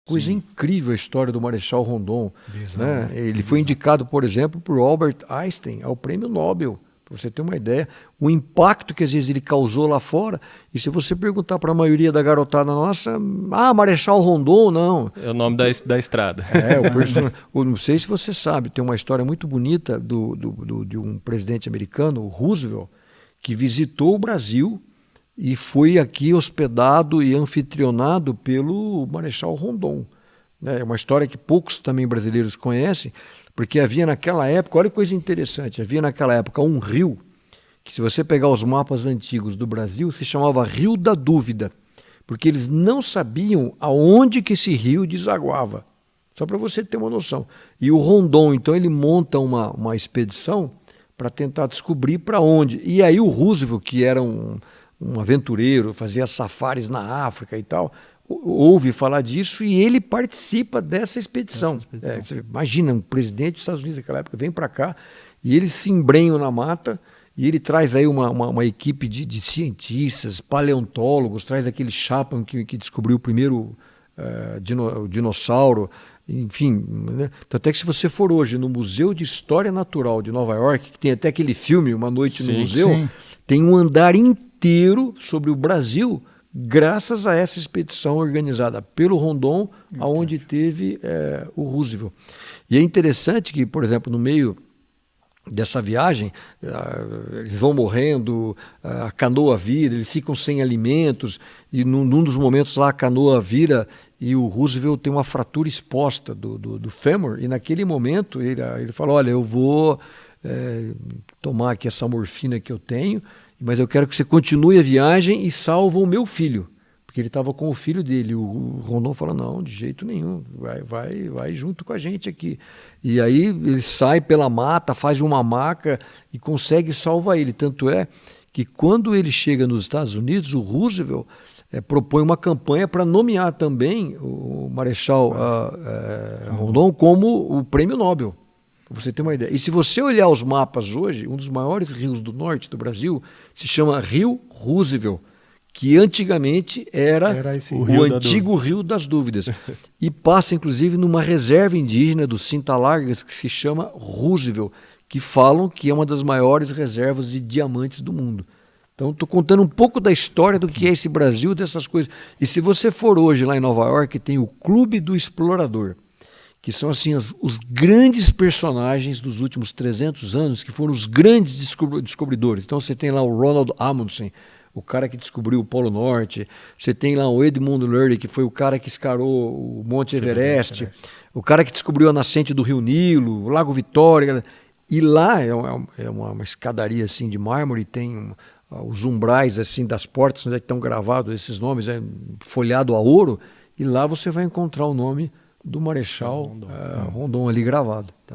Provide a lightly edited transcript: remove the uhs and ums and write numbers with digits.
Coisa Sim. incrível a história do Marechal Rondon. Bizarro, Né? né? Ele foi indicado, por exemplo, por Albert Einstein ao Prêmio Nobel, para você ter uma ideia. O impacto que às vezes ele causou lá fora. E se você perguntar para a maioria da garotada nossa, Marechal Rondon, não. É o nome da estrada. Não sei se você sabe, tem uma história muito bonita de um presidente americano, o Roosevelt, que visitou o Brasil e foi aqui hospedado e anfitrionado pelo Marechal Rondon. É uma história que poucos também brasileiros conhecem, porque havia naquela época, olha que coisa interessante, havia naquela época um rio, que se você pegar os mapas antigos do Brasil, se chamava Rio da Dúvida, porque eles não sabiam aonde que esse rio desaguava, só para você ter uma noção. E o Rondon, então, ele monta uma expedição para tentar descobrir para onde. E aí o Roosevelt, que era um aventureiro, fazia safaris na África e tal, ouve falar disso e ele participa dessa expedição. Você imagina, um presidente dos Estados Unidos naquela época vem para cá e eles se embrenham na mata e ele traz aí uma equipe de cientistas, paleontólogos, traz aquele Chapman que descobriu o primeiro dinossauro, enfim. Né? Tanto é que se você for hoje no Museu de História Natural de Nova York, que tem até aquele filme, Uma Noite no Museu, tem um andar inteiro sobre o Brasil, graças a essa expedição organizada pelo Rondon, aonde teve o Roosevelt. E é interessante que, por exemplo, no meio dessa viagem, eles vão morrendo, a canoa vira, eles ficam sem alimentos, e num dos momentos lá a canoa vira e o Roosevelt tem uma fratura exposta do fêmur, e naquele momento ele fala, olha, eu vou tomar aqui essa morfina que eu tenho, mas eu quero que você continue a viagem e salva o meu filho, porque ele estava com o filho dele. O Rondon fala, não, de jeito nenhum, vai junto com a gente aqui. E aí ele sai pela mata, faz uma maca e consegue salvar ele. Tanto é que quando ele chega nos Estados Unidos, o Roosevelt propõe uma campanha para nomear também o Marechal Rondon como o Prêmio Nobel. Para você ter uma ideia. E se você olhar os mapas hoje, um dos maiores rios do norte do Brasil se chama Rio Roosevelt, que antigamente era o antigo Rio das Dúvidas. E passa, inclusive, numa reserva indígena dos Cinta-Largas, que se chama Roosevelt, que falam que é uma das maiores reservas de diamantes do mundo. Então, estou contando um pouco da história do que é esse Brasil, dessas coisas. E se você for hoje lá em Nova York, tem o Clube do Explorador, que são assim os grandes personagens dos últimos 300 anos, que foram os grandes descobridores. Então você tem lá o Ronald Amundsen, o cara que descobriu o Polo Norte. Você tem lá o Edmund Hillary, que foi o cara que escarou o Monte Everest. O cara que descobriu a nascente do Rio Nilo, o Lago Vitória. E lá é uma escadaria assim de mármore, tem os umbrais assim das portas onde estão gravados esses nomes, folhado a ouro. E lá você vai encontrar o nome do Marechal Rondon ali gravado. Então,